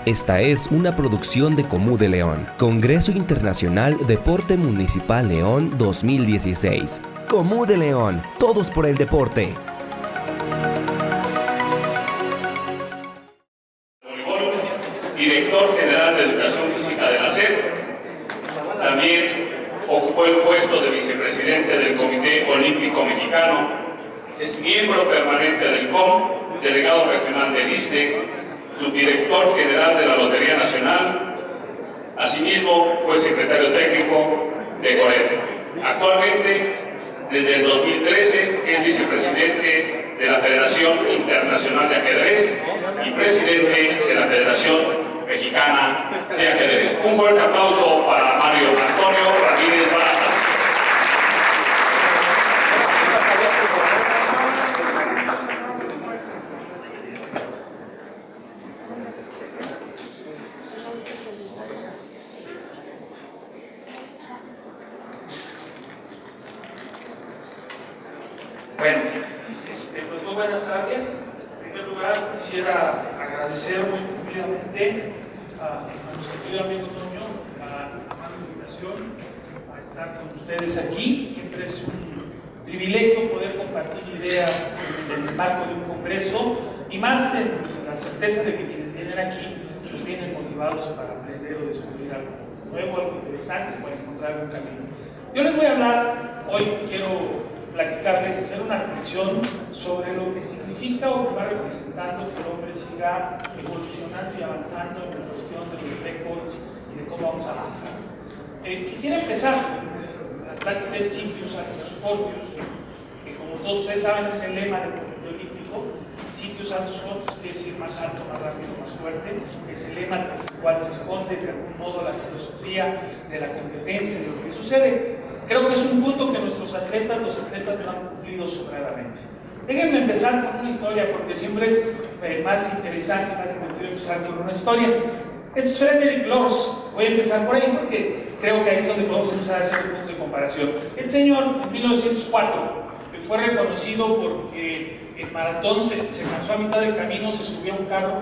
Esta es una producción de Comú de León, Congreso Internacional Deporte Municipal León 2016. Comú de León, todos por el deporte. Director General de Educación Física de la SED. También ocupó el puesto de vicepresidente del Comité Olímpico Mexicano. Es miembro permanente del COM, delegado regional del ISTE, subdirector general de la Lotería Nacional. Asimismo, fue secretario técnico de CORED. Actualmente, desde el 2013, es vicepresidente de la Federación Internacional de Ajedrez y presidente de la Federación Mexicana de Ajedrez. Un fuerte aplauso para Mario Antonio Ramírez Barajas. Bueno, pues muy buenas tardes. En primer lugar, quisiera agradecer muy cumplidamente a nuestro querido amigo Toño la invitación a estar con ustedes aquí. Siempre es un privilegio poder compartir ideas en el marco de un congreso y más en la certeza de que quienes vienen aquí pues vienen motivados para aprender o descubrir algo nuevo, algo interesante, para encontrar un camino. Yo les voy a hablar, hoy quiero platicarles, hacer una reflexión sobre lo que significa o que va representando que el hombre siga evolucionando y avanzando en la cuestión de los récords y de cómo vamos a avanzar. Quisiera empezar la plática de Sitius Animus Fortius, que como todos ustedes saben es el lema del Comité Olímpico. Sitius Animus Fortius quiere decir más alto, más rápido, más fuerte, que es el lema tras el cual se esconde de algún modo la filosofía de la competencia, de lo que sucede. Creo que es un punto que los atletas no han cumplido sobradamente. Déjenme empezar con una historia, porque siempre es más interesante, más divertido empezar con una historia. Es Frederick Lors. Voy a empezar por ahí porque creo que ahí es donde podemos empezar a hacer puntos de comparación. El señor, en 1904, fue reconocido porque el maratón se cansó a mitad del camino, se subió a un carro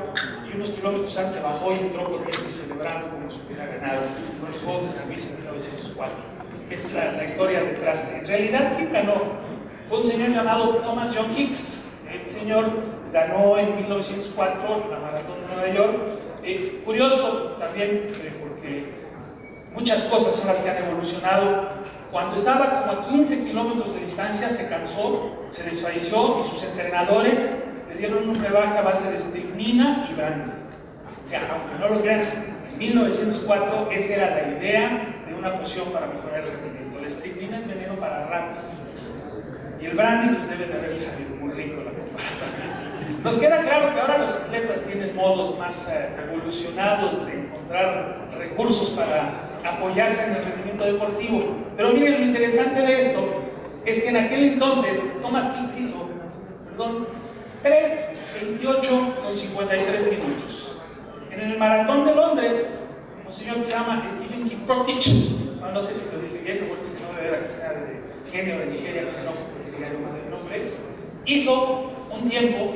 y unos kilómetros antes se bajó y entró corriendo y celebrando como si hubiera ganado con los Juegos de San Luis en 1904. Es la historia detrás. En realidad, ¿quién ganó? Fue un señor llamado Thomas John Hicks. Este señor ganó en 1904 la maratón de Nueva York. Curioso también, porque muchas cosas son las que han evolucionado. Cuando estaba como a 15 kilómetros de distancia, se cansó, se desfalleció y sus entrenadores le dieron un rebaje a base de estricnina y brandy. O sea, aunque no lo crean, en 1904 esa era la idea de una poción para mejorar el rendimiento. La estricnina es veneno para ratas y el brandy pues debe de haberle salido muy rico la comparación. Nos queda claro que ahora los atletas tienen modos más evolucionados de encontrar recursos para apoyarse en el rendimiento deportivo, pero miren, lo interesante de esto es que en aquel entonces Thomas Hicks hizo 3:28 con 53 minutos. En el maratón de Londres, un señor que se llama Stephen Kiprotich, no sé si lo dije bien, porque si no era de genio de Nigeria que se enoja porque quería el nombre, hizo un tiempo,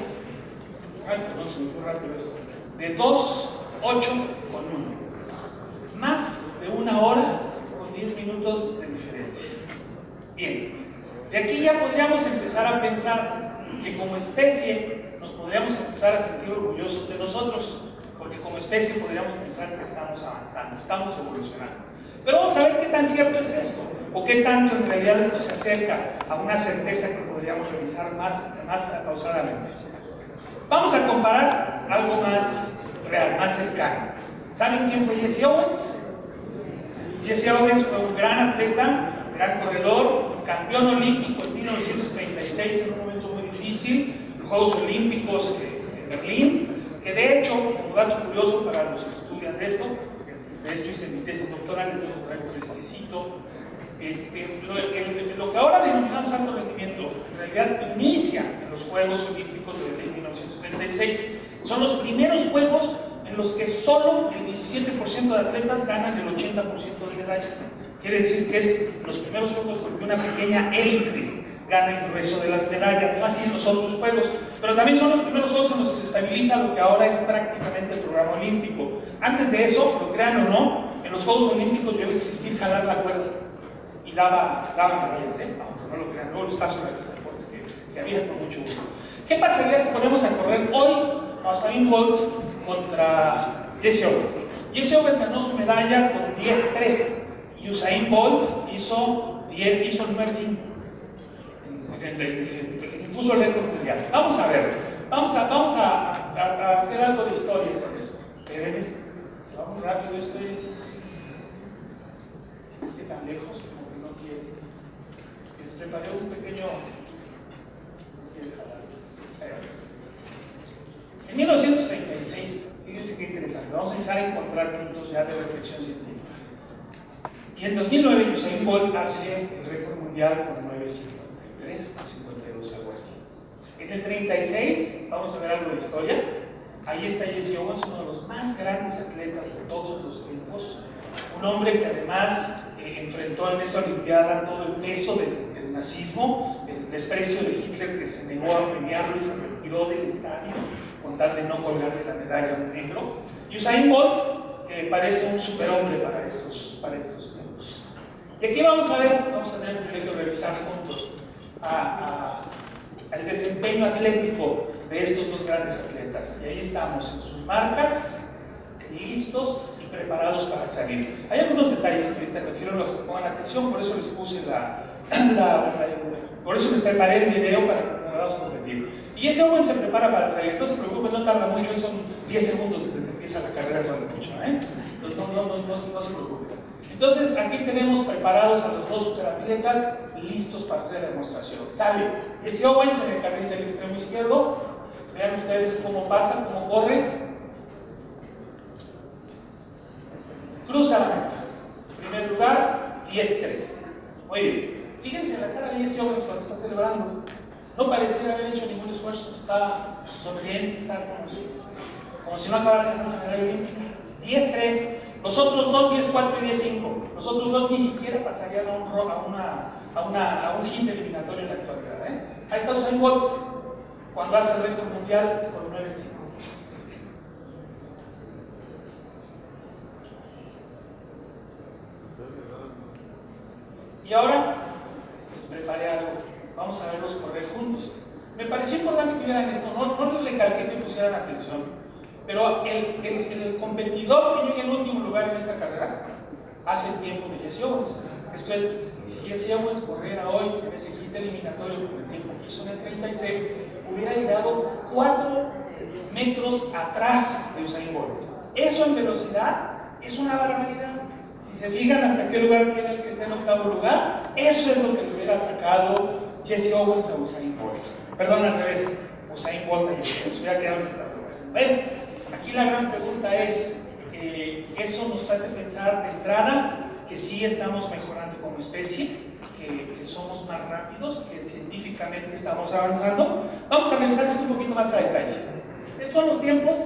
perdón, se me fue rápido esto, de 2:08 con 1, más de 1 hora con 10 minutos de diferencia. Bien, de aquí ya podríamos empezar a pensar que como especie nos podríamos empezar a sentir orgullosos de nosotros, porque como especie podríamos pensar que estamos avanzando, estamos evolucionando. Pero vamos a ver qué tan cierto es esto, o qué tanto en realidad esto se acerca a una certeza que podríamos revisar más pausadamente. Vamos a comparar algo más real, más cercano. ¿Saben quién fue Jesse Owens? Jesse Owens fue un gran atleta, gran corredor, campeón olímpico en 1936 en un momento muy difícil, los Juegos Olímpicos en Berlín, que de hecho, como dato curioso para los que estudian de esto hice mi tesis doctoral, entonces lo traigo fresquecito. Lo que ahora denominamos alto rendimiento, en realidad inicia en los Juegos Olímpicos de Berlín 1936. Son los primeros Juegos en los que solo el 17% de atletas ganan el 80% de medallas. Quiere decir que es los primeros Juegos donde una pequeña élite gana el grueso de las medallas, no así en los otros Juegos, pero también son los primeros Juegos en los que se estabiliza lo que ahora es prácticamente el programa paralímpico. Antes de eso, lo crean o no, en los Juegos Olímpicos debe existir jalar la cuerda y daba medallas, aunque no lo crean, luego los pasos de los deportes que había con mucho gusto. ¿Qué pasaría si ponemos a correr hoy a Usain Bolt contra Jesse Owens? Jesse Owens ganó su medalla con 10.3 y Usain Bolt hizo 9.5. Impuso el récord mundial. Vamos a ver, vamos a hacer algo de historia con esto. Espérenme, vamos rápido, estoy tan lejos como que no quiere. Les preparé un pequeño. En 1936, fíjense qué interesante, vamos a empezar a encontrar puntos ya de reflexión científica. Y en 2009 Usain Bolt hace el récord mundial con 9.53, 52, algo así. En el 36, vamos a ver algo de historia. Ahí está Jesse Owens, uno de los más grandes atletas de todos los tiempos. Un hombre que además enfrentó en esa olimpiada todo el peso del nazismo, el desprecio de Hitler, que se negó a premiarlo y se retiró del estadio con tal de no colgarle la medalla a un negro. Y Usain Bolt, que parece un superhombre para estos tiempos. Y aquí vamos a tener el privilegio de revisar juntos el desempeño atlético de estos dos grandes atletas. Y ahí estamos en sus marcas, listos y preparados para salir. Hay algunos detalles que ahorita quiero que pongan atención, por eso les puse por eso les preparé el video para que podamos competir. Y ese Owens se prepara para salir, no se preocupen, no tarda mucho, son 10 segundos desde que empieza la carrera cuando mucho, Entonces no se preocupen. Entonces aquí tenemos preparados a los dos superatletas listos para hacer la demostración. Sale Jesse Owens en el carril del extremo izquierdo. Vean ustedes cómo pasa, cómo corre. Cruza la meta. Primer lugar, 10.3. Muy bien. Fíjense en la cara de Jesse Owens cuando está celebrando. No pareciera haber hecho ningún esfuerzo. Está sonriente, está como si no acabara de ganar una medalla olímpica. 10.3. Los otros dos, 10.4 y 10.5. Los otros dos ni siquiera pasarían a un hit eliminatorio en la actualidad. Ahí está Usain Bolt cuando hace el récord mundial con 9.5. Y ahora les preparé algo. Vamos a verlos correr juntos. Me pareció importante que vieran esto. No les recalqué que pusieran atención. Pero el competidor que llega en último lugar en esta carrera hace el tiempo de Jesse Owens. Esto es, si Jesse Owens corriera hoy en ese hit eliminatorio con el tiempo que hizo en el 36, hubiera llegado 4 metros atrás de Usain Bolt. Eso en velocidad es una barbaridad. Si se fijan hasta qué lugar queda el que está en octavo lugar, eso es lo que le hubiera sacado Jesse Owens a Usain Bolt. Perdón, al revés, Usain Bolt a Jesse Owens, hubiera quedado en octavo lugar. Bueno, aquí la gran pregunta es, eso nos hace pensar de entrada que sí estamos mejorando como especie, que somos más rápidos, que científicamente estamos avanzando. Vamos a analizar esto un poquito más a detalle. Estos son los tiempos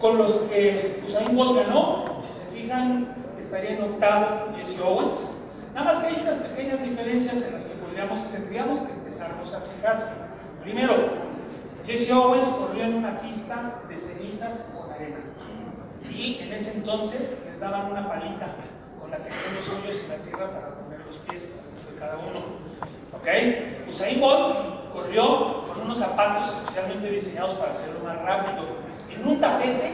con los que Usain Bolt ganó. Si se fijan, estaría en octavo Jesse Owens. Nada más que hay unas pequeñas diferencias en las que tendríamos que empezarnos a fijar. Primero, Jesse Owens corrió en una pista de cenizas con arena. Y en ese entonces les daban una palita con la que hacían los hoyos en la tierra para poner los pies de cada uno. ¿Ok? Usain Bolt corrió con unos zapatos especialmente diseñados para hacerlo más rápido. En un tapete,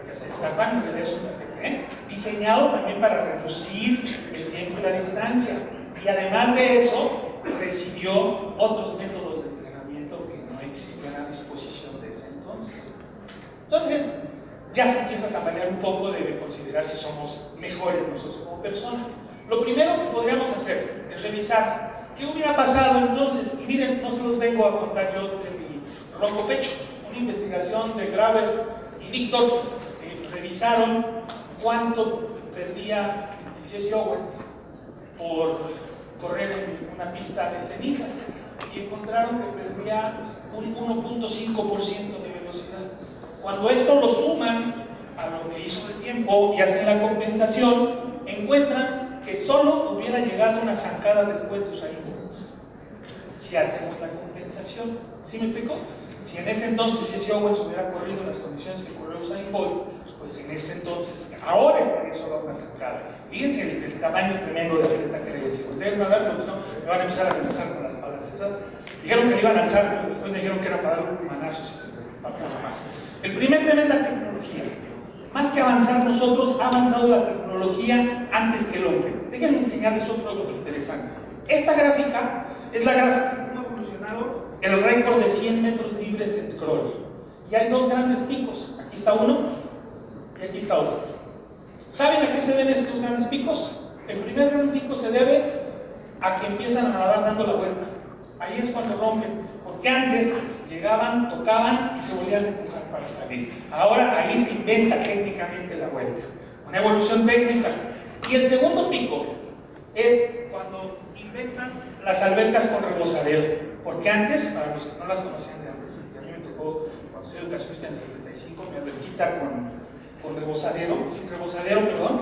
que se tapan en realidad es un tapete, diseñado también para reducir el tiempo y la distancia. Y además de eso, recibió otros métodos de entrenamiento que no existían a disposición de ese entonces. Entonces, ya se empieza a tambalear un poco de considerar si somos mejores nosotros como personas. Lo primero que podríamos hacer es revisar qué hubiera pasado entonces. Y miren, no se los vengo a contar yo de mi ronco pecho. Una investigación de Gravel y Nixdorf revisaron cuánto perdía Jesse Owens por correr en una pista de cenizas y encontraron que perdía un 1.5% de velocidad. Cuando esto lo suman a lo que hizo de tiempo y hacen la compensación, encuentran que solo hubiera llegado una zancada después de Usain Bolt. Si hacemos la compensación, ¿sí me explico? Si en ese entonces Jesse Owens hubiera corrido en las condiciones que corrió Usain Bolt, pues en este entonces, ahora estaría solo una zancada. Fíjense el tamaño tremendo de atleta que le decimos. Ustedes me van a empezar a regresar con las palabras esas. Dijeron que le iban a alzar, pero después me dijeron que era para dar un manazo si se pasaba más. El primer tema es la tecnología. Más que avanzar nosotros, ha avanzado la tecnología antes que el hombre. Déjenme enseñarles otro algo interesante. Esta gráfica es la gráfica de cómo ha evolucionado el récord de 100 metros libres en crawl. Y hay dos grandes picos. Aquí está uno y aquí está otro. ¿Saben a qué se deben estos grandes picos? El primer gran pico se debe a que empiezan a nadar dando la vuelta. Ahí es cuando rompen. Porque antes llegaban, tocaban y se volvían a empujar para salir. Ahora ahí se inventa técnicamente la vuelta. Una evolución técnica. Y el segundo pico es cuando inventan las albercas con rebosadero. Porque antes, para los que no las conocían de antes, a mí me tocó cuando estudié educación física en el 75, mi alberquita con rebosadero, sin rebosadero, perdón.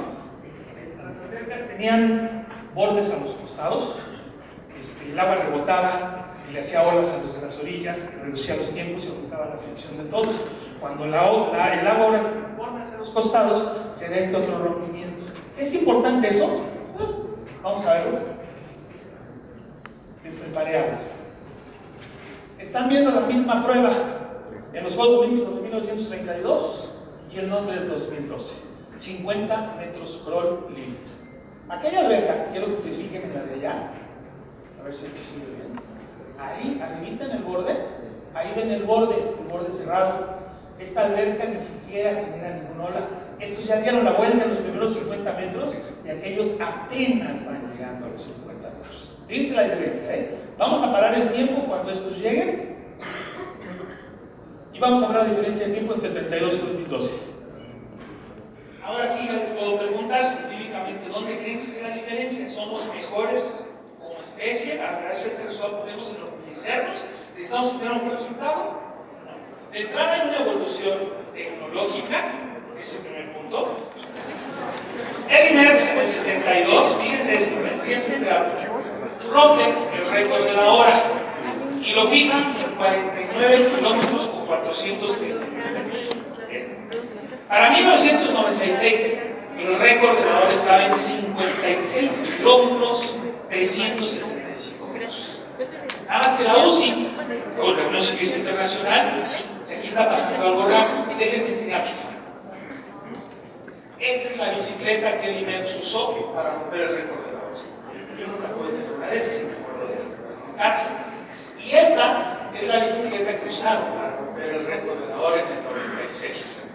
Las albercas tenían bordes a los costados, el agua rebotaba y le hacía olas a los de las orillas, reducía los tiempos y aumentaba la fricción de todos. Cuando el agua ahora se desborda hacia los costados, se da este otro rompimiento. ¿Es importante eso? Pues, vamos a verlo. Les preparé algo. Están viendo la misma prueba en los Juegos Olímpicos de 1932 y el Londres 2012. 50 metros crawl libres. Aquella alberca, quiero que se fijen en la de allá. A ver si esto sigue bien. Ahí, arribita en el borde, ahí ven el borde cerrado. Esta alberca ni siquiera genera ninguna ola. Estos ya dieron la vuelta en los primeros 50 metros y aquellos apenas van llegando a los 50 metros. Fíjense la diferencia, ¿eh? Vamos a parar el tiempo cuando estos lleguen y vamos a ver la diferencia de tiempo entre 32 y 2012. Ahora sí les puedo preguntar científicamente dónde creen que está la diferencia. ¿Somos mejores como especie? Gracias a este resultado podemos enorgullecernos. ¿Necesitamos tener un buen resultado? No. De entrada hay una evolución tecnológica, que es el primer punto. Eddy Merckx en el 72, fíjense esto, fíjense este dato, rompe el récord de la hora y lo fijan en 49 kilómetros con 430 metros. Para 1996, el récord de la hora estaba en 56 kilómetros 375 metros. Nada más que la UCI, o la Unión Ciclista Internacional, aquí está pasando algo raro, y déjenme enseñarles. Esa es la bicicleta que Eddy Merckx usó para romper el récord de la hora. Yo nunca pude tener una de esas, si me acuerdo de esas. Y esta es la bicicleta que usaron para romper el récord de la hora en el 96.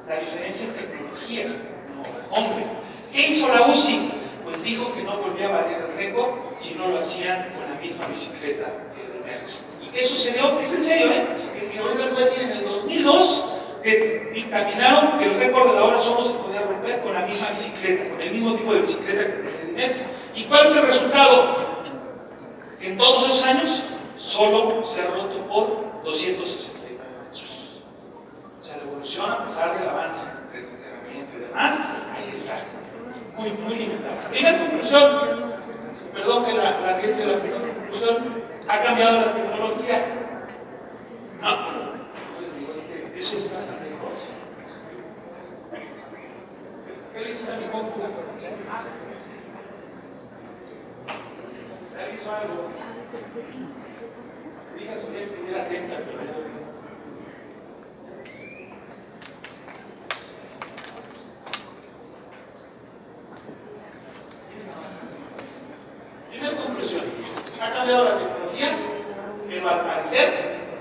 La diferencia es tecnología, no hombre. ¿Qué hizo la UCI? Pues dijo que no volvía a valer el récord si no lo hacían con la misma bicicleta que Eddy Merckx. ¿Y qué sucedió? Es en serio, ahorita les voy a decir, en el 2002 dictaminaron que el récord de la hora solo se podía romper con la misma bicicleta, con el mismo tipo de bicicleta que tenía Eddy Merckx. ¿Y cuál es el resultado? Que en todos esos años solo se ha roto por 269 metros. O sea, la evolución, a pesar del avance en el entrenamiento y demás, ahí está, muy, muy limitada. Primera conclusión, perdón que la riesgo de la conclusión, ha cambiado la tecnología. No, yo les digo, eso está mejor. ¿Qué le hiciste a mi compu? ¿Ya hizo algo? Diga su gente, seguir atenta. Primera conclusión, ha cambiado la tecnología, pero al parecer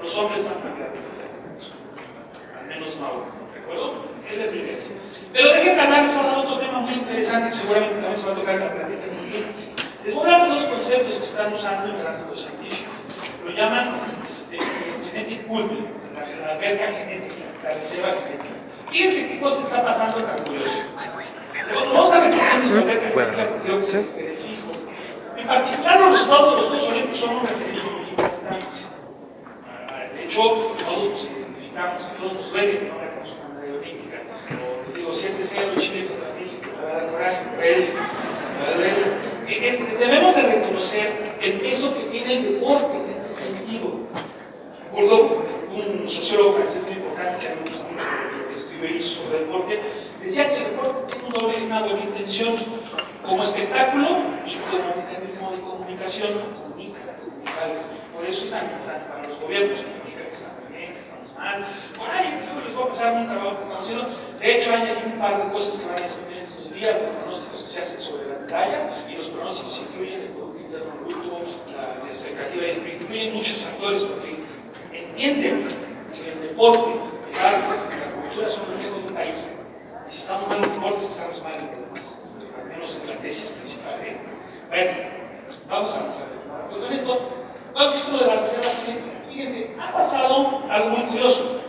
los hombres van a cambiar de 60 metros. Al menos no ahora, ¿de acuerdo? Es la primera. Pero déjenme hablarles ahora de otro tema muy interesante que seguramente también se va a tocar en la plática siguiente. Les voy a hablar de dos conceptos que se están usando en el ámbito científico. Lo llaman genetic building, la alberca genética, la reserva genética. Fíjense qué cosa está pasando tan curioso. Vamos a repetir esta alberca genética porque creo que se quede fijo. En particular, los resultados de los Juegos Olímpicos son un referente muy importante. De hecho, todos nos identificamos, todos nos duele que no ganemos una medalla olímpica. Les digo, 7-0 Chile contra México, me va a dar coraje, debemos de reconocer el peso que tiene el deporte en este sentido. Recuerdo un sociólogo francés muy importante que me gusta mucho, que escribe sobre sobre el deporte, decía que el deporte tiene una doble intención, como espectáculo y como mecanismo de comunicación, comunica. Por eso es tan importante para los gobiernos, comunica que estamos bien, que estamos mal. Por ahí les voy a pasar un trabajo que estamos haciendo. De hecho, hay un par de cosas que van a discutir en estos días, los pronósticos que se hacen sobre las medallas, y los pronósticos incluyen el Producto Interno Bruto, la expectativa, incluyen muchos factores, porque entienden que el deporte, el arte, la cultura son reflejo de un país. Y si estamos mal en deportes, estamos mal en lo demás. Al menos es la tesis principal. Bueno, vamos a avanzar. Pues con esto, vamos a decir de la reserva. Fíjense, ha pasado algo muy curioso.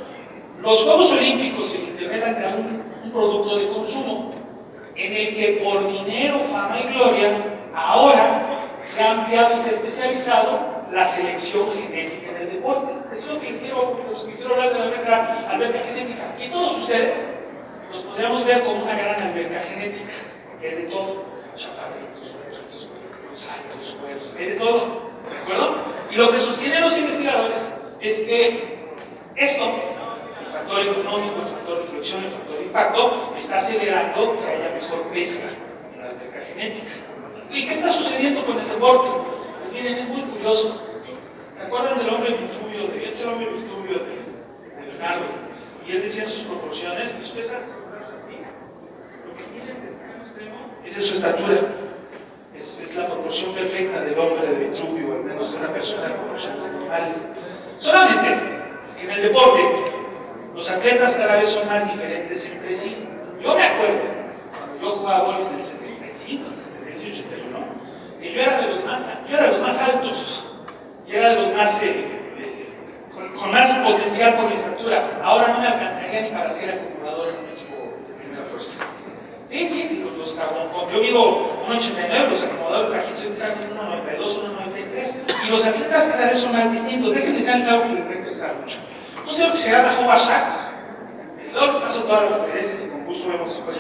Los Juegos Olímpicos y el Internet han creado un producto de consumo en el que por dinero, fama y gloria, ahora se ha ampliado y se ha especializado la selección genética en el deporte. Es lo que les quiero hablar de la alberca genética. Y todos ustedes los podríamos ver como una gran alberca genética, porque hay de todo: chaparritos, gorditos, altos, güeros, hay de todo, ¿de acuerdo? Y lo que sostienen los investigadores es que esto, el factor económico, el factor de colección, el factor de impacto, está acelerando que haya mejor pesca en la alberca genética. ¿Y qué está sucediendo con el deporte? Pues miren, es muy curioso. ¿Se acuerdan del hombre Vitruvio, ese hombre Vitruvio de Leonardo? Y él decía en sus proporciones que ustedes hacen así, lo que tienen de extremo a extremo, esa es su estatura. Es la proporción perfecta del hombre de Vitruvio, al menos de una persona de proporciones normales. Solamente en el deporte, los atletas cada vez son más diferentes entre sí. Yo me acuerdo, cuando yo jugaba vóley en el 75, en el 78, 81, que yo era de los más altos, y era de los más con más potencial por mi estatura. Ahora no me alcanzaría ni para ser acumulador en un equipo de primera fuerza. Sí, yo mido 1,89, los acomodadores bajitos están en 1,92, 1,93, y los atletas cada vez son más distintos. Déjenme enseñarles algo que les va a interesar mucho. No sé lo que se llama Howard Sachs. Luego les paso todas las referencias y con gusto vemos después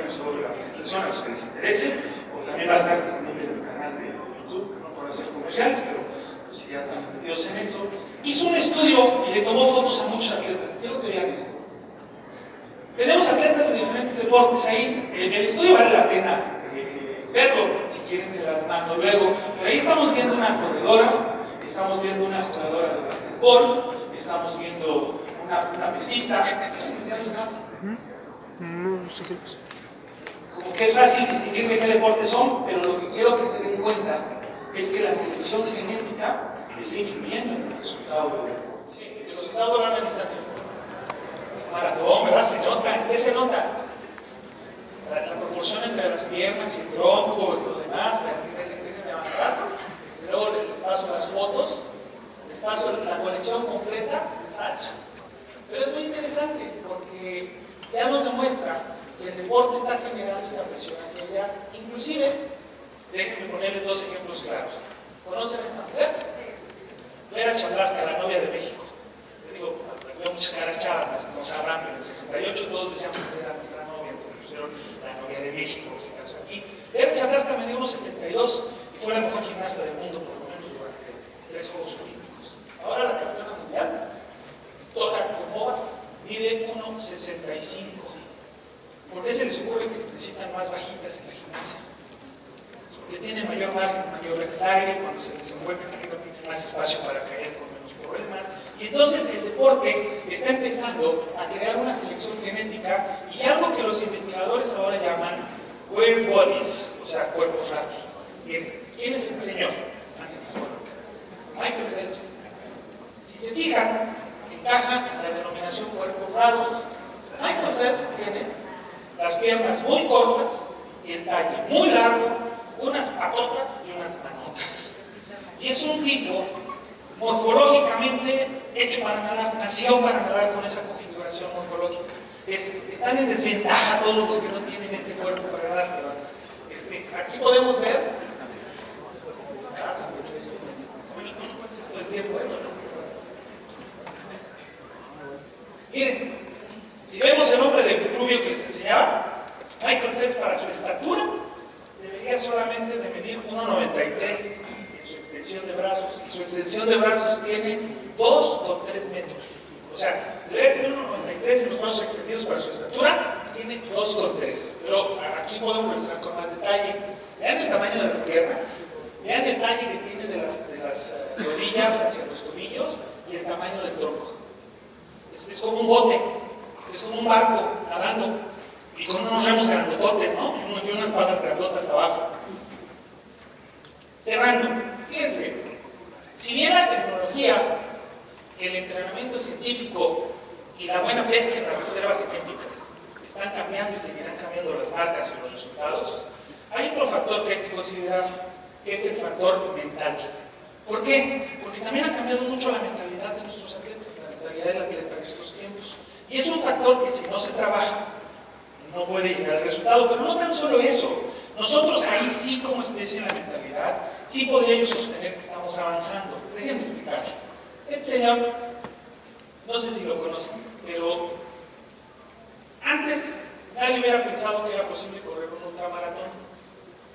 sobre la presentación a los que les interese, o también bastante disponible en el canal de YouTube, no por hacer comerciales, pero pues, si ya están metidos en eso. Hizo un estudio y le tomó fotos a muchos atletas. Quiero que vean esto. Tenemos atletas de diferentes deportes ahí. En el estudio vale la pena verlo. Si quieren se las mando luego. Pero ahí estamos viendo una corredora, estamos viendo una jugadora de basquetbol, estamos viendo una pesista. Como que es fácil distinguir de qué deportes son, pero lo que quiero que se den cuenta es que la selección genética está influyendo en el resultado del deporte. Sí, el resultado de larga distancia. Maratón, ¿verdad? Se nota. ¿Qué se nota? La proporción entre las piernas y el tronco y lo demás. Déjenme avanzar. Luego les paso las fotos, les paso la colección completa de Sachs. Pero es muy interesante porque ya nos demuestra que el deporte está generando esa presión hacia allá. Inclusive, déjenme ponerles dos ejemplos claros. ¿Conocen a esta mujer? Vera Chablasca, la novia de México. Le digo, veo muchas caras chavas, no sabrán, pero en el 68 todos decíamos que era nuestra novia, porque pusieron la novia de México, en este caso aquí. Vera Chablasca me dio 1,72 y fue la mejor gimnasta del mundo, por lo menos durante 3 Juegos Olímpicos. Ahora la campeona mundial, Victoria Komova, mide 1,65. ¿Por qué se les ocurre que necesitan más bajitas en la gimnasia? Porque tiene mayor margen, mayor aire, cuando se desenvuelven arriba tienen más espacio para caer con menos problemas. Y entonces el deporte está empezando a crear una selección genética y algo que los investigadores ahora llaman weird bodies, o sea, cuerpos raros. Bien, ¿quién les enseñó? Michael Phelps. Si se fijan, encaja en la denominación cuerpos raros. Michael Phelps tiene las piernas muy cortas y el talle muy largo, unas patotas y unas manotas. Y es un tipo morfológicamente hecho para nadar, nació para nadar con esa configuración morfológica. Están en desventaja todos los que no tienen este cuerpo para nadar. Aquí podemos ver. Miren, si vemos el nombre de Vitruvio que les enseñaba, Michael Phelps para su estatura debería solamente de medir 1,93 en su extensión de brazos, y su extensión de brazos tiene 2 o 3 metros. O sea, Debe tener 1,93 en los brazos extendidos para su estatura, tiene 2,3. Pero aquí podemos revisar con más detalle. Vean el tamaño de las piernas, vean el talle que tiene de las rodillas hacia los tobillos y el tamaño del tronco. Es como un bote, es como un barco nadando y con unos remos grandototes, ¿no? Y unas palas grandotas abajo. Cerrando, fíjense, si bien la tecnología, el entrenamiento científico y la buena pesca en la reserva genética están cambiando y seguirán cambiando las marcas y los resultados, hay otro factor que hay que considerar, que es el factor mental. ¿Por qué? Porque también ha cambiado mucho la mentalidad de nuestros atletas, la mentalidad del atleta en estos tiempos. Y es un factor que si no se trabaja, no puede llegar al resultado. Pero no tan solo eso, nosotros ahí sí, como especie en la mentalidad, sí podría yo sostener que estamos avanzando. Déjenme explicarles. Este señor, no sé si lo conocen, pero antes nadie hubiera pensado que era posible correr un ultramaratón.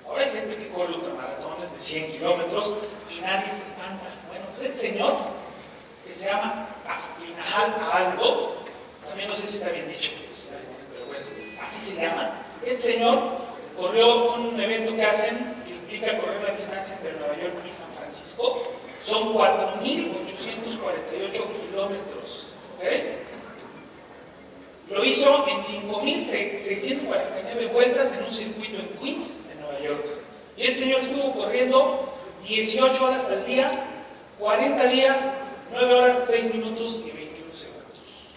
Ahora hay gente que corre ultramaratones de 100 kilómetros y nadie se espanta. Bueno, este señor, que se llama Aspinahal Aldo, también no sé si está bien dicho, pero bueno, así se llama. Este señor corrió un evento que hacen que implica correr la distancia entre Nueva York y San Francisco. Son 4.848 kilómetros. ¿Okay? Lo hizo en 5.649 vueltas en un circuito en Queens, en Nueva York. Y el señor estuvo corriendo 18 horas al día, 40 días, 9 horas, 6 minutos y 21 segundos.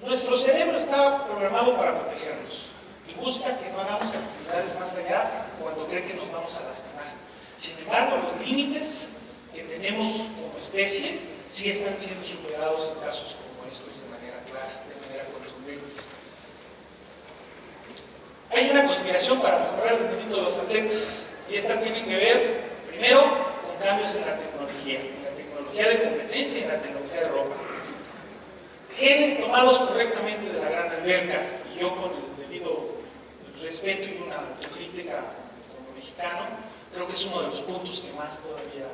Nuestro cerebro está programado para protegernos y busca que no hagamos actividades más allá cuando cree que nos vamos a lastimar. Sin embargo, los límites que tenemos como especie sí están siendo superados en casos como estos de manera clara, de manera contundente. Hay una conspiración para mejorar el rendimiento de los atletas y esta tiene que ver, primero, con cambios en la tecnología de competencia y en la tecnología de ropa. Genes tomados correctamente de la gran alberca, y yo con el debido respeto y una autocrítica como mexicano, creo que es uno de los puntos que más todavía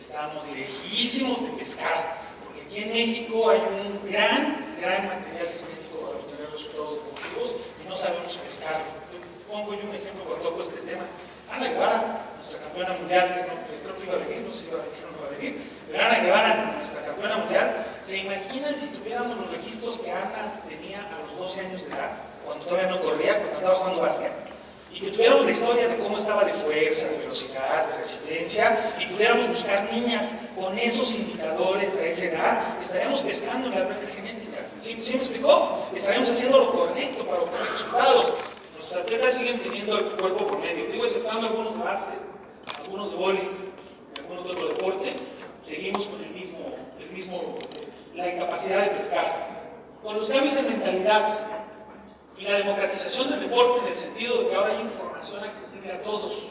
estamos lejísimos de pescar, porque aquí en México hay un gran material genético para obtener resultados deportivos y no sabemos pescarlo. Pongo yo un ejemplo cuando toco este tema. Ana Guevara, nuestra campeona mundial, que no, creo que iba a venir, no sé si iba a venir o no iba a venir, pero Ana Guevara, nuestra campeona mundial, ¿se imaginan si tuviéramos los registros que Ana tenía a los 12 años de edad, cuando todavía no corría, cuando andaba jugando básquet? Y que tuviéramos la historia de cómo estaba de fuerza, de velocidad, de resistencia, y pudiéramos buscar niñas con esos indicadores a esa edad, estaríamos pescando en la alberca genética. ¿Sí me explicó? Estaríamos haciendo lo correcto para obtener resultados. Nuestros atletas siguen teniendo el cuerpo promedio. Digo, exceptuando algunos de básquet, algunos de vóley, y algunos de otro deporte, seguimos con la incapacidad de pescar. Con los cambios en mentalidad y la democratización del deporte, en el sentido de que ahora hay información accesible a todos.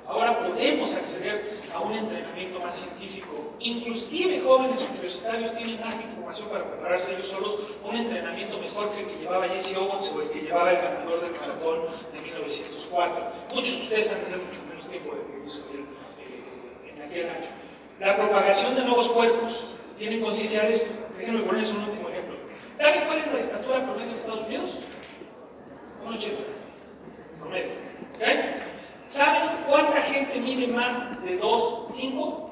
Ahora podemos acceder a un entrenamiento más científico. Inclusive jóvenes universitarios tienen más información para prepararse ellos solos, un entrenamiento mejor que el que llevaba Jesse Owens o el que llevaba el ganador del maratón de 1904. Muchos de ustedes han de hacer mucho menos tiempo de que hizo él en aquel año. La propagación de nuevos cuerpos. ¿Tienen conciencia de esto? Déjenme ponerles un último ejemplo. ¿Saben cuál es la estatura promedio en Estados Unidos? 1,80 promedio. ¿Okay? ¿Saben cuánta gente mide más de 2,5?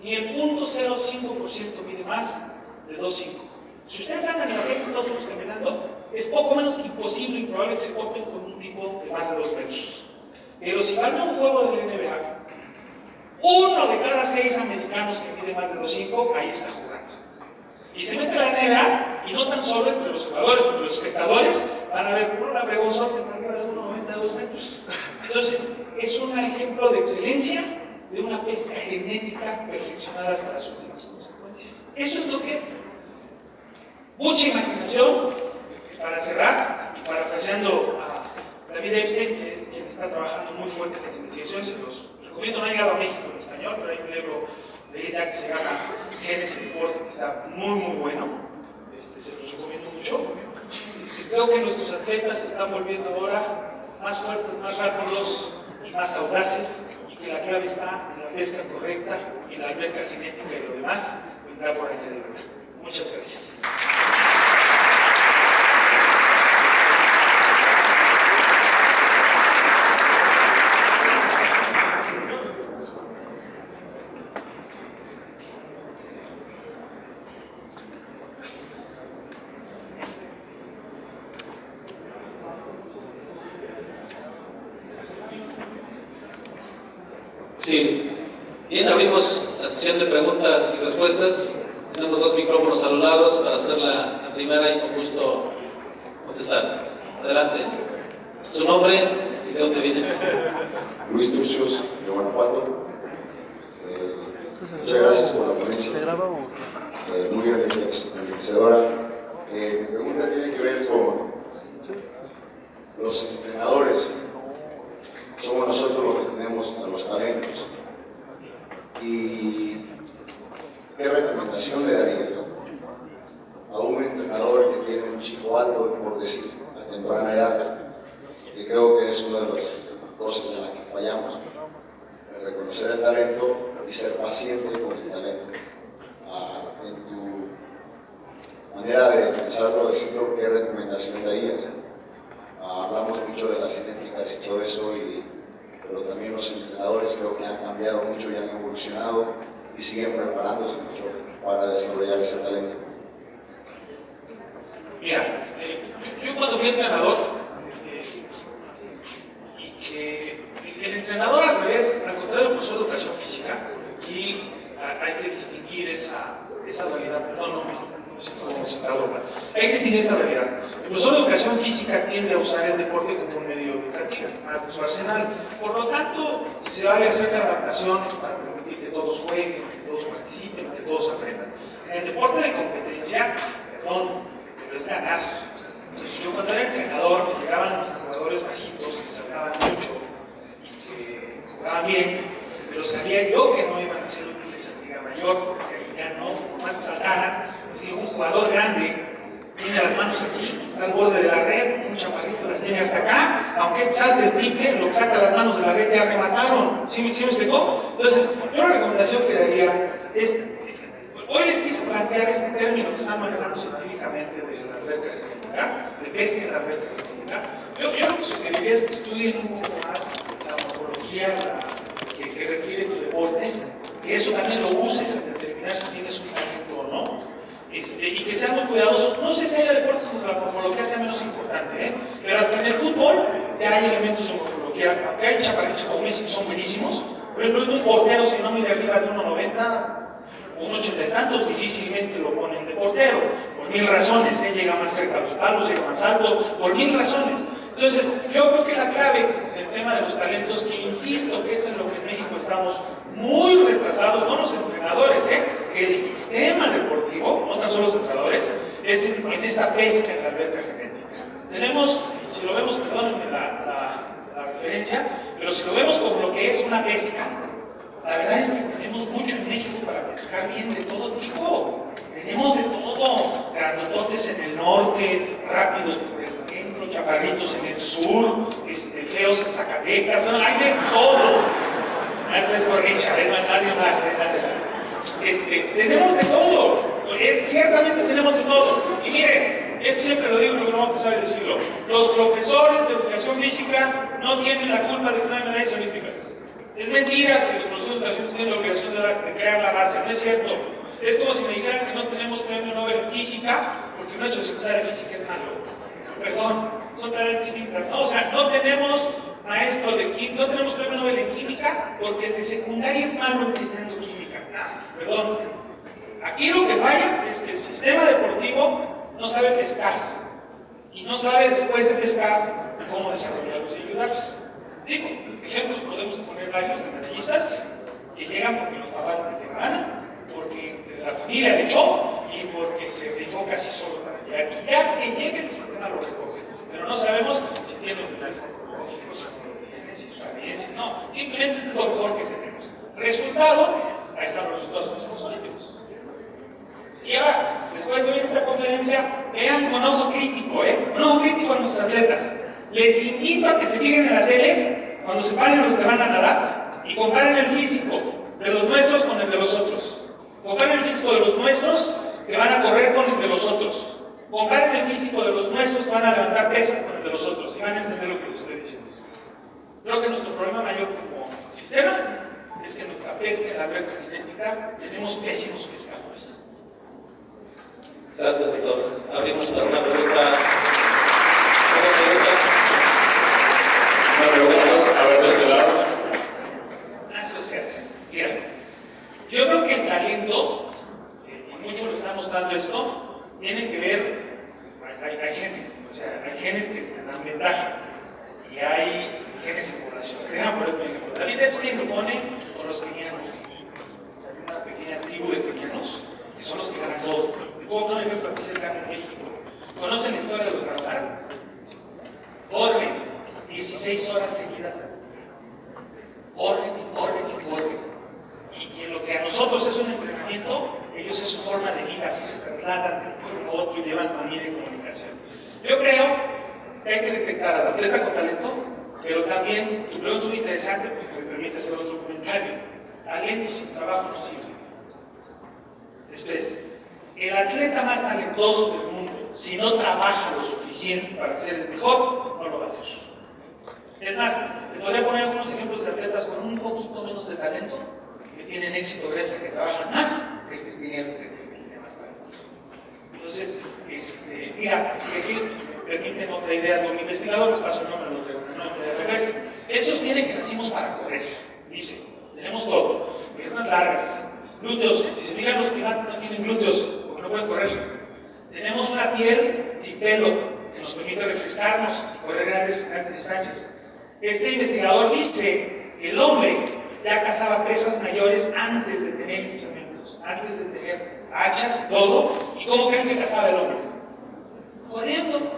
Ni el 0.05% mide más de 2,5. Si ustedes andan en la calle de Estados Unidos caminando, es poco menos que imposible y probable que se topen con un tipo de más de 2 metros. Pero si van a un juego de la NBA, 1 de cada 6 americanos que mide más de 2,5, ahí está jugando. Y se mete la NBA, y no tan solo entre los jugadores, entre los espectadores, van a ver una vergonzota arriba de 1,90 de 2 metros. Entonces, es un ejemplo de excelencia, de una pesca genética perfeccionada hasta las últimas consecuencias. Eso es lo que es. Mucha imaginación, para cerrar, y parafraseando a David Epstein, que es quien está trabajando muy fuerte en las investigaciones, se los recomiendo, no ha llegado a México en español, pero hay un libro de ella que se llama Genes y Deporte, que está muy bueno, se los recomiendo mucho. Creo que nuestros atletas se están volviendo ahora más fuertes, más rápidos y más audaces, y que la clave está en la pesca correcta, en la alberca genética y lo demás. vendrá por añadidura. Muchas gracias. Sí. Bien, abrimos la sesión de preguntas y respuestas. Tenemos 2 micrófonos a los lados para hacer la primera y con gusto contestar. Adelante. ¿Su nombre y de dónde viene? Luis Turcios, de Guanajuato. Muchas gracias por la ponencia. Muy enriquecedora. Mi pregunta tiene que ver con los entrenadores. Somos nosotros los que tenemos a los talentos. ¿Y qué recomendación le daría a un entrenador que tiene un chico alto, por decir, a temprana edad? Que creo que es una de las cosas en las que fallamos, reconocer el talento y ser paciente con el talento. En tu manera de pensarlo, decirlo, ¿qué recomendación darías? Hablamos mucho de las genéticas y todo eso, pero también los entrenadores creo que han cambiado mucho y han evolucionado y siguen preparándose mucho para desarrollar ese talento. Mira, yo cuando fui entrenador, y que el entrenador al revés, al contrario del profesor de educación física, aquí hay que distinguir esa dualidad. Hay que distinguir esa realidad. El profesor de educación física tiende a usar el deporte como un medio educativo, más de su arsenal. Por lo tanto, se vale hacer adaptaciones para permitir que todos jueguen, que todos participen, que todos aprendan. En el deporte de competencia, perdón, pero es ganar. Entonces, yo cuando era entrenador, me llegaban jugadores bajitos que sacaban mucho y que jugaban bien, pero sabía yo que no iban a ser útiles en Liga Mayor, porque ahí ya no, por más que saltaran. Si un jugador grande tiene las manos así, está al borde de la red, un chaparrito las tiene hasta acá, aunque salte el triple, lo que saca las manos de la red ya remataron. ¿Sí me explicó? Entonces, yo la recomendación que daría es, hoy les quise plantear este término que están manejando científicamente de la alberca genética, de pesca en la alberca genética. Yo lo que sugeriría es que estudien un poco más la morfología que requiere tu deporte, que eso también lo uses a determinar si tienes un talento o no. Y que sean muy cuidadosos. No sé si hay deportes donde la morfología sea menos importante, pero hasta en el fútbol ya hay elementos de morfología. Aunque hay chaparritos como Messi que son buenísimos, por ejemplo, un portero, si no mide arriba de 1.90 o 1.80 y tantos, difícilmente lo ponen de portero, por 1000 razones. Llega más cerca a los palos, llega más alto, por 1000 razones. Entonces, yo creo que la clave en el tema de los talentos, que insisto que es en lo que en México estamos muy retrasados, no los entrenadores, el sistema deportivo, no tan solo los entrenadores, es en esta pesca en la alberca genética. Tenemos, si lo vemos, perdónenme la referencia, pero si lo vemos como lo que es una pesca, la verdad es que tenemos mucho en México para pescar bien de todo tipo. Tenemos de todo, grandototes en el norte, rápidos por el centro, chaparritos en el sur, feos en Zacatecas, bueno, hay de todo. Esto es por Richard, no hay nadie más. Tenemos de todo, ciertamente tenemos de todo. Y miren, esto siempre lo digo y no vamos a empezar a decirlo. Los profesores de educación física no tienen la culpa de que no hay medallas olímpicas. Es mentira que los profesores de educación tienen la obligación de crear la base, no es cierto. Es como si me dijeran que no tenemos premio Nobel en física porque nuestra secundaria de física es malo. Perdón, son tareas distintas, ¿no? O sea, no tenemos maestro de química, no tenemos premio Nobel en química porque el de secundaria es malo enseñando química. Perdón. Aquí lo que falla es que el sistema deportivo no sabe pescar y no sabe después de pescar cómo desarrollarlos y ayudarlos. Digo, ejemplos podemos poner varios de medallistas que llegan porque los papás les dieron gana, porque la familia le echó y porque se rifó casi solo para llegar. Y ya que llegue el sistema lo recoge, pero no sabemos si tiene un nivel morfológico, si no lo tiene, si está bien, si no. Simplemente este es lo mejor que tenemos. Resultado, ahí están los resultados en los Juegos Olímpicos. Y ahora, después de oír esta conferencia, vean con ojo crítico, con ojo crítico a nuestros atletas. Les invito a que se fijen en la tele cuando se paren los que van a nadar y comparen el físico de los nuestros con el de los otros. Comparen el físico de los nuestros que van a correr con el de los otros. Comparen el físico de los nuestros que van a levantar pesas con el de los otros y van a entender lo que les estoy diciendo. Creo que nuestro problema mayor como sistema es que nuestra pesca en la alberca genética tenemos pésimos pescadores. Gracias, doctor. Abrimos para una pregunta. A ver, de este lado. Así se hace. Mira, yo creo que el talento, y muchos lo están mostrando esto, tiene que ver, hay genes, o sea, hay genes que dan ventaja y hay genes en población. Por ejemplo, David Epstein lo pone con los kenianos. Hay una pequeña tribu de kenianos que son los que ganan todo. Te puedo poner un ejemplo aquí cercano en México. ¿Conocen la historia de los ganaderos? Corren 16 horas seguidas al día. Corren y corren y corren. Y en lo que a nosotros es un entrenamiento, ellos es su forma de vida, así se trasladan de un pueblo a otro y llevan manera de comunicación. Yo creo que hay que detectar al atleta con talento, pero también, tu pregunta es muy interesante porque me permite hacer otro comentario. Talento sin trabajo no sirve. Después, el atleta más talentoso del mundo, si no trabaja lo suficiente para ser el mejor, no lo va a hacer. Es más, te podría poner algunos ejemplos de atletas con un poquito menos de talento que tienen éxito gracias a que trabajan más que el que tiene más talento. Entonces, mira, aquí me permiten otra idea de un investigador, les paso el nombre, lo traigo una nueva de la cabeza. Esos tienen que nacimos para correr, dice, tenemos todo, piernas largas, glúteos, si se fijan los primates no tienen glúteos, porque no pueden correr. Tenemos una piel sin pelo que nos permite refrescarnos y correr grandes distancias. Este investigador dice que el hombre ya cazaba presas mayores antes de tener instrumentos, antes de tener hachas y todo. ¿Y cómo creen que cazaba el hombre? Corriendo.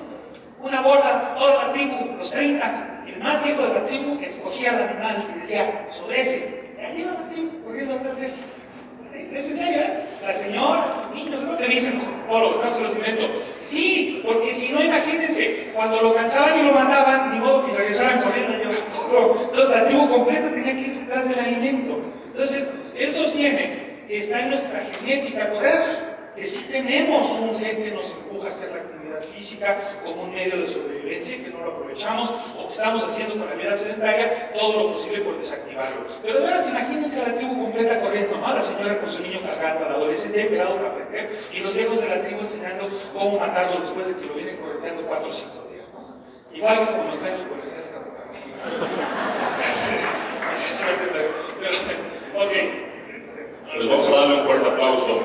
Una bola, toda la tribu, los 30, el más viejo de la tribu escogía al animal y decía, sobre ese. Y ahí iba la tribu corriendo atrás de él. ¿Es en serio, La señora, los niños, eso te dicen los antropólogos, no se los invento. Sí, porque si no, imagínense, cuando lo cansaban y lo mataban, ni modo que regresaran corriendo a llevar todo. Entonces la tribu completa tenía que ir detrás del alimento. Entonces, él sostiene que está en nuestra genética correr, que sí tenemos un gen que nos empuja a hacer la actividad física como un medio de sobrevivencia y que no lo aprovechamos, o que estamos haciendo con la vida sedentaria todo lo posible por desactivarlo. Pero de veras, imagínense a la tribu completa corriendo, ¿no? La señora con su niño cargando, al adolescente esperado para aprender, y los viejos de la tribu enseñando cómo matarlo después de que lo vienen correteando 4 o 5 días, ¿no? Igual que como nos traen los policías a la Ok. Les vamos a darle un fuerte aplauso.